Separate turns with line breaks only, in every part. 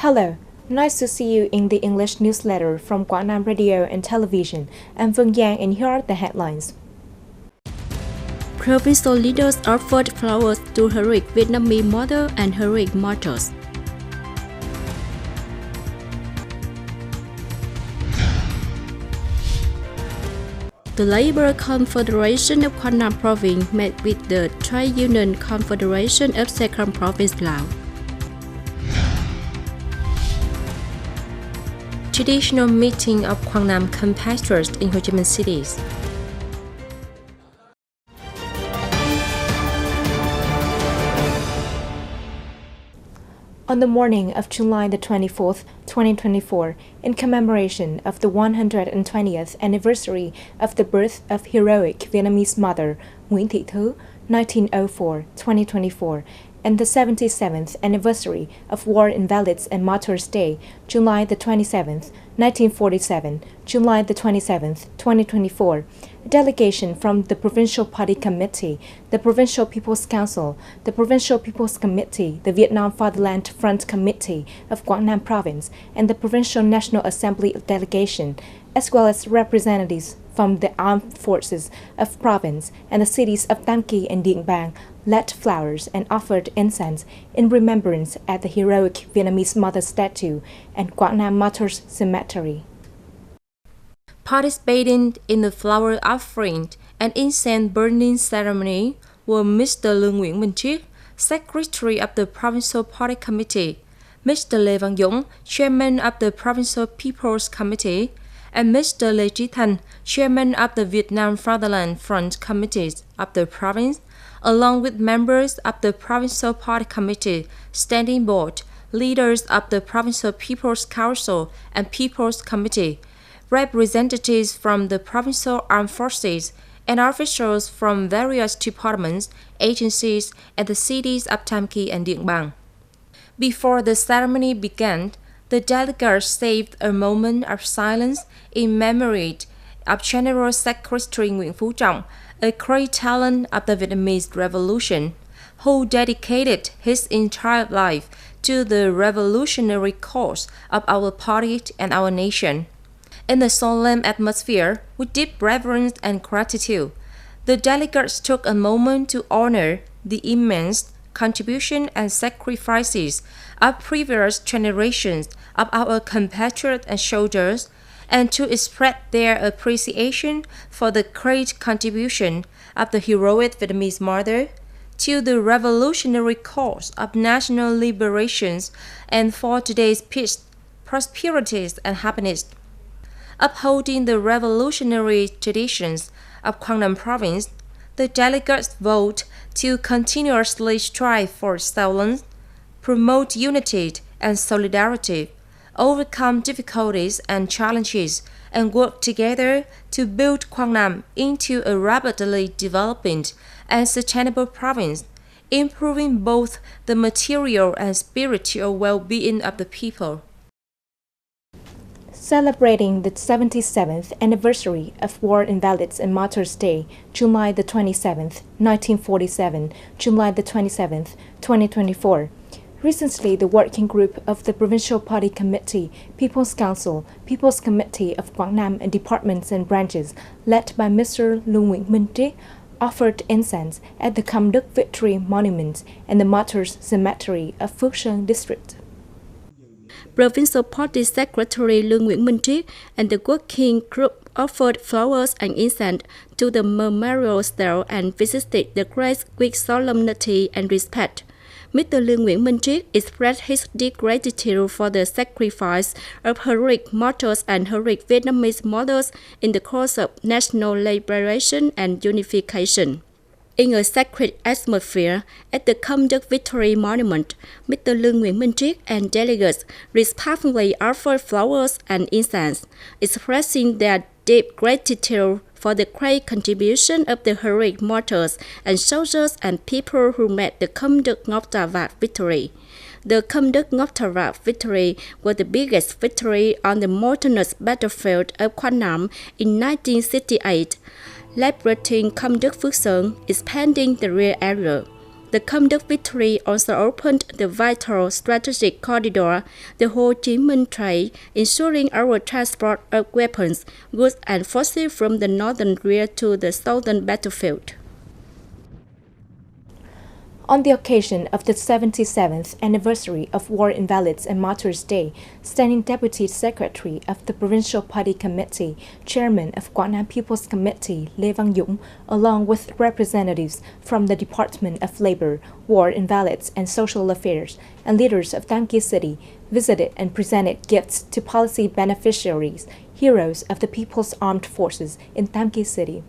Hello, nice to see you in the English newsletter from Quảng Nam Radio and Television. I'm Vương and here are the headlines.
Provincial leaders offered flowers to heroic Vietnamese mother and heroic martyrs. The Labour Confederation of Quảng Nam Province met with the Trade Union Confederation of Second Province Laos. Traditional meeting of Quảng Nam compatriots in Ho Chi Minh cities.
On the morning of July the 24th, 2024, in commemoration of the 120th anniversary of the birth of heroic Vietnamese mother Nguyễn Thị Thứ, 1904-2024, and the 77th anniversary of War Invalids and Martyrs Day, July the 27th, 1947, July the 27th, 2024, a delegation from the Provincial Party Committee, the Provincial People's Council, the Provincial People's Committee, the Vietnam Fatherland Front Committee of Quảng Nam Province, and the Provincial National Assembly delegation, as well as representatives from the armed forces of province and the cities of Tam Kỳ and Điện led flowers and offered incense in remembrance at the heroic Vietnamese mother statue and Quảng Nam Martyrs Cemetery.
Participating in the flower offering and incense burning ceremony were Mr. Lương Nguyễn Minh Triết, Secretary of the Provincial Party Committee, Mr. Lê Văn Dũng, Chairman of the Provincial People's Committee, and Mr. Lê Trí Thành, Chairman of the Vietnam Fatherland Front Committees of the province, along with members of the Provincial Party Committee, Standing Board, leaders of the Provincial People's Council and People's Committee, representatives from the Provincial Armed Forces, and officials from various departments, agencies, and the cities of Tam Kỳ and Điện. Before the ceremony began, the delegates saved a moment of silence in memory of General Secretary Nguyễn Phú Trọng, a great talent of the Vietnamese Revolution, who dedicated his entire life to the revolutionary cause of our party and our nation. In a solemn atmosphere, with deep reverence and gratitude, the delegates took a moment to honor the immense contribution and sacrifices of previous generations of our compatriots and soldiers, and to express their appreciation for the great contribution of the heroic Vietnamese mother to the revolutionary cause of national liberation and for today's peace, prosperity, and happiness. Upholding the revolutionary traditions of Quảng Nam Province, the delegates vote to continuously strive for excellence, promote unity and solidarity, overcome difficulties and challenges, and work together to build Quảng Nam into a rapidly developing and sustainable province, improving both the material and spiritual well-being of the people.
Celebrating the 77th anniversary of War Invalids and Martyrs Day, July the 27th, 1947, July the 27th, 2024. Recently, the working group of the Provincial Party Committee, People's Council, People's Committee of Quảng Nam and departments and branches, led by Mr. Lương Nguyễn Minh Triết, offered incense at the Khâm Đức Victory Monument and the Martyrs Cemetery of Phước Sơn District.
Provincial Party Secretary Lương Nguyễn Minh Triết and the working group offered flowers and incense to the memorial stele and visited the graves with solemnity and respect. Mr. Lương Nguyễn Minh Triết expressed his deep gratitude for the sacrifice of heroic martyrs and heroic Vietnamese mothers in the cause of national liberation and unification. In a sacred atmosphere at the Khâm Đức Victory Monument, Mr. Lương Nguyễn Minh Triết and delegates respectfully offered flowers and incense, expressing their deep gratitude for the great contribution of the heroic martyrs and soldiers and people who made the Khâm Đức Ngọc Tà Vạt victory. The Khâm Đức Ngọc Tà Vạt victory was the biggest victory on the mountainous battlefield of Quảng Nam in 1968, liberating Khâm Đức Phước Sơn, expanding the rear area.
The conduct victory also opened the vital strategic corridor, the Ho Chi Minh Trail, ensuring our transport of weapons, goods, and forces from the northern rear to the southern battlefield.
On the occasion of the 77th anniversary of War Invalids and Martyrs Day, Standing Deputy Secretary of the Provincial Party Committee, Chairman of Quảng Nam People's Committee Lê Văn Dũng, along with representatives from the Department of Labor, War Invalids and Social Affairs, and leaders of Tam Kỳ City, visited and presented gifts to policy beneficiaries, heroes of the People's Armed Forces in Tam Kỳ City.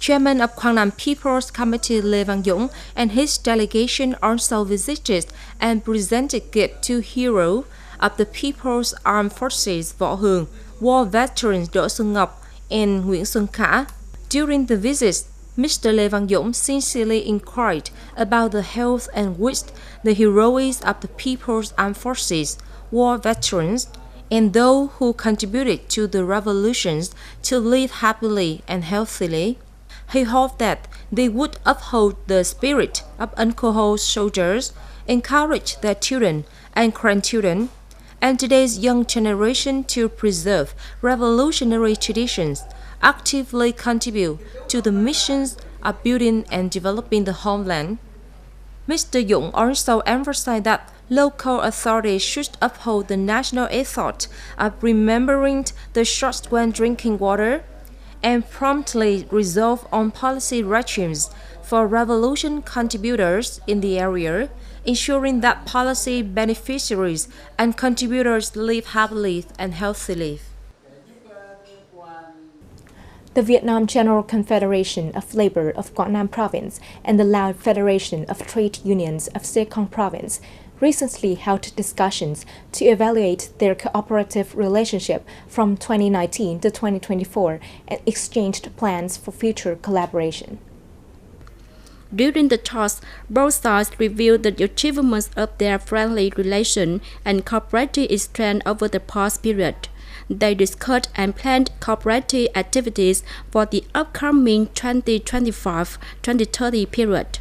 Chairman of Quảng Nam People's Committee Lê Văn Dũng and his delegation also visited and presented gifts to heroes of the People's Armed Forces Võ Hường, war veterans Đỗ Xuân Ngọc and Nguyễn Xuân Khả. During the visit, Mr. Lê Văn Dũng sincerely inquired about the health and wished the heroes of the People's Armed Forces, war veterans, and those who contributed to the revolutions to live happily and healthily. He hoped that they would uphold the spirit of uncohort soldiers, encourage their children and grandchildren, and today's young generation to preserve revolutionary traditions, actively contribute to the missions of building and developing the homeland. Mr. Dũng also emphasized that local authorities should uphold the national effort of remembering the shorts when drinking water, and promptly resolve on policy regimes for revolution contributors in the area, ensuring that policy beneficiaries and contributors live happily and healthily.
The Vietnam General Confederation of Labor of Quảng Nam Province and the Lao Federation of Trade Unions of Sê Province recently held discussions to evaluate their cooperative relationship from 2019 to 2024 and exchanged plans for future collaboration.
During the talks, both sides reviewed the achievements of their friendly relation and cooperative strength over the past period. They discussed and planned cooperative activities for the upcoming 2025-2030 period.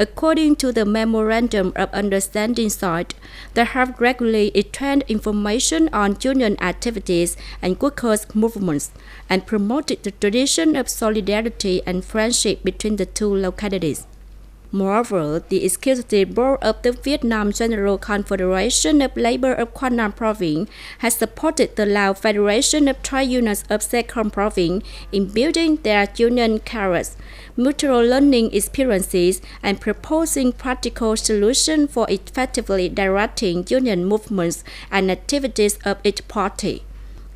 According to the Memorandum of Understanding signed, they have regularly exchanged information on union activities and workers' movements and promoted the tradition of solidarity and friendship between the two localities. Moreover, the Executive Board of the Vietnam General Confederation of Labor of Quảng Nam Province has supported the Lao Federation of Trade Unions of Sê Province in building their union careers, mutual learning experiences, and proposing practical solutions for effectively directing union movements and activities of each party.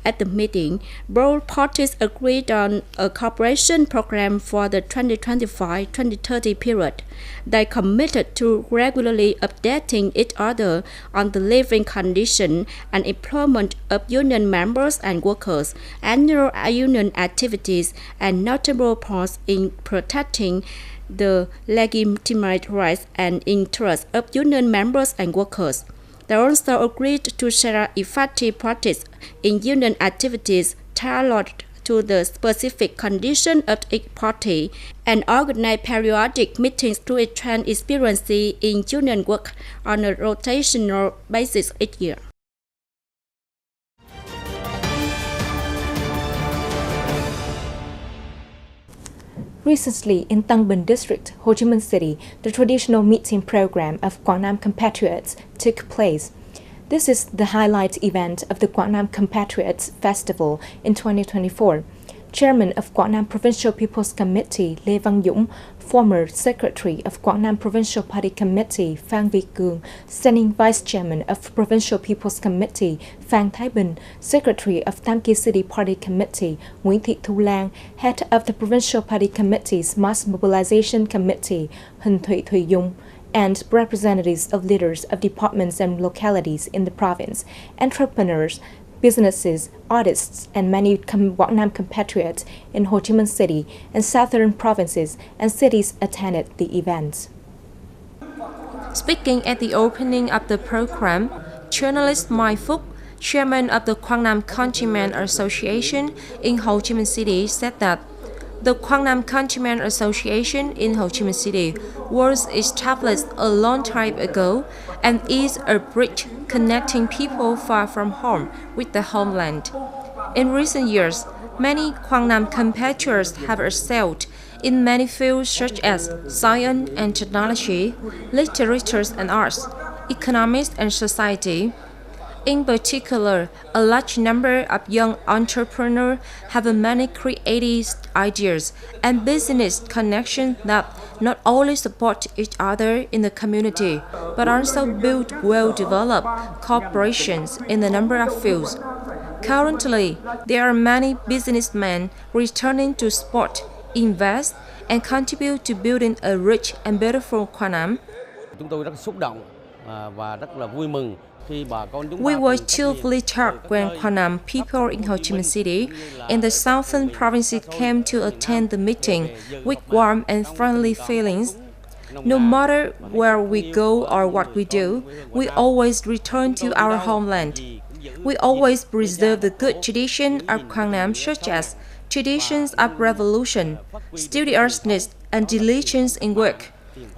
At the meeting, both parties agreed on a cooperation program for the 2025-2030 period. They committed to regularly updating each other on the living condition and employment of union members and workers, annual union activities, and notable points in protecting the legitimate rights and interests of union members and workers. They also agreed to share effective practice in union activities tailored to the specific condition of each party and organize periodic meetings to exchange experiences in union work on a rotational basis each year.
Recently, in Tân Bình District, Ho Chi Minh City, the traditional meeting program of Quảng Nam compatriots took place. This is the highlight event of the Quảng Nam Compatriots Festival in 2024. Chairman of Quảng Nam Provincial People's Committee Lê Văn Dũng, former Secretary of Quảng Nam Provincial Party Committee Phan Việt Cường, Standing Vice Chairman of Provincial People's Committee Phan Thái Bình, Secretary of Tam Kỳ City Party Committee Nguyễn Thị Thu Lan, Head of the Provincial Party Committee's Mass Mobilization Committee Hinh Thủy Dung, and representatives of leaders of departments and localities in the province, entrepreneurs, businesses, artists, and many Quảng Nam compatriots in Ho Chi Minh City and southern provinces and cities attended the events.
Speaking at the opening of the program, journalist Mai Phúc, chairman of the Quảng Nam Countrymen Association in Ho Chi Minh City, said that The Quang Nam Countrymen Association in Ho Chi Minh City was established a long time ago and is a bridge connecting people far from home with the homeland. In recent years, many Quang Nam compatriots have excelled in many fields such as science and technology, literature and arts, economics and society. In particular, a large number of young entrepreneurs have many creative ideas and business connections that not only support each other in the community, but also build well-developed corporations in a number of fields. Currently, there are many businessmen returning to support, invest, and contribute to building a rich and beautiful Quang Nam.
Chúng tôi rất xúc động và rất là vui mừng.
We were chiefly touched when Quang Nam people in Ho Chi Minh City and the southern provinces came to attend the meeting with warm and friendly feelings. No matter where we go or what we do, we always return to our homeland. We always preserve the good tradition of Quang Nam, such as traditions of revolution, studiousness, and diligence in work.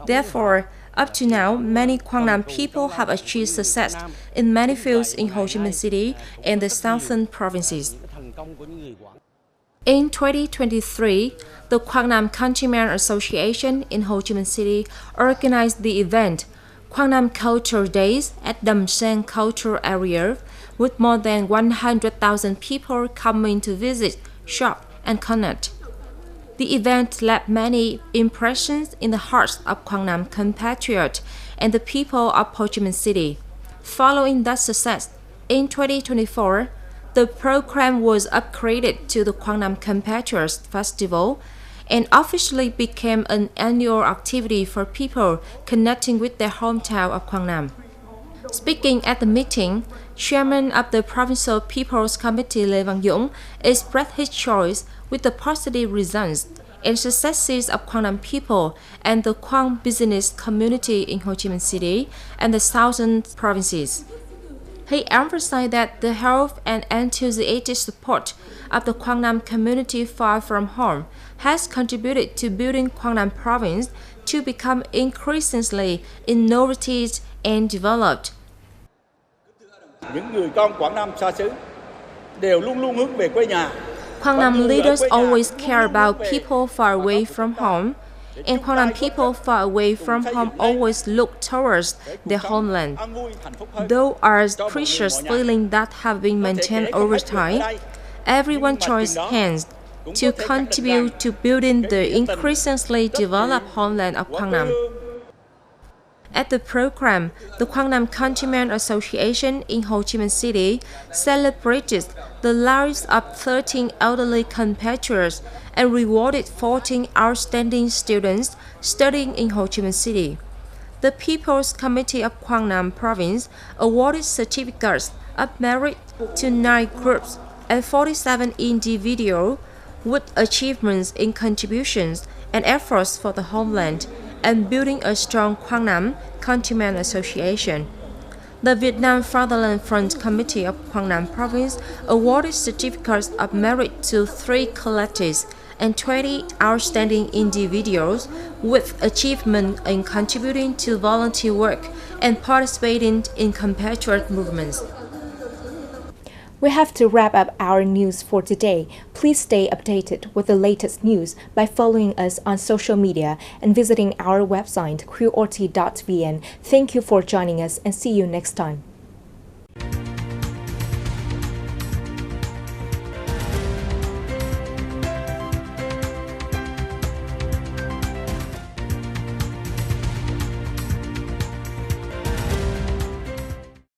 Therefore, up to now, many Quang Nam people have achieved success in many fields in Ho Chi Minh City and the southern provinces. In 2023, the Quang Nam Countrymen Association in Ho Chi Minh City organized the event Quang Nam Culture Days at Đầm Sen Cultural Area, with more than 100,000 people coming to visit, shop, and connect. The event left many impressions in the hearts of Quang Nam compatriots and the people of Ho Chi Minh City. Following that success, in 2024, the program was upgraded to the Quang Nam Compatriots Festival and officially became an annual activity for people connecting with their hometown of Quang Nam. Speaking at the meeting, Chairman of the Provincial People's Committee Lê Văn Dũng expressed his choice with the positive results and successes of Quang Nam people and the Quang business community in Ho Chi Minh City and the southern provinces. He emphasized that the health and enthusiastic support of the Quang Nam community far from home has contributed to building Quang Nam province to become increasingly innovative and developed.
Những người con Quảng Nam xa xứ đều luôn luôn hướng về quê nhà.
Quang Nam leaders always care about people far away from home, and Quang Nam people far away from home always look towards their homeland. Those are precious feelings that have been maintained over time. Everyone joins hands to contribute to building the increasingly developed homeland of Quang Nam. At the program, the Quang Nam Countrymen Association in Ho Chi Minh City celebrated the lives of 13 elderly compatriots and rewarded 14 outstanding students studying in Ho Chi Minh City. The People's Committee of Quang Nam Province awarded certificates of merit to 9 groups and 47 individuals with achievements in contributions and efforts for the homeland and building a strong Quang Nam Countrymen Association. The Vietnam Fatherland Front Committee of Quang Nam Province awarded certificates of merit to 3 collectives and 20 outstanding individuals with achievement in contributing to volunteer work and participating in compatriot movements.
We have to wrap up our news for today. Please stay updated with the latest news by following us on social media and visiting our website qrt.vn. Thank you for joining us and see you next time.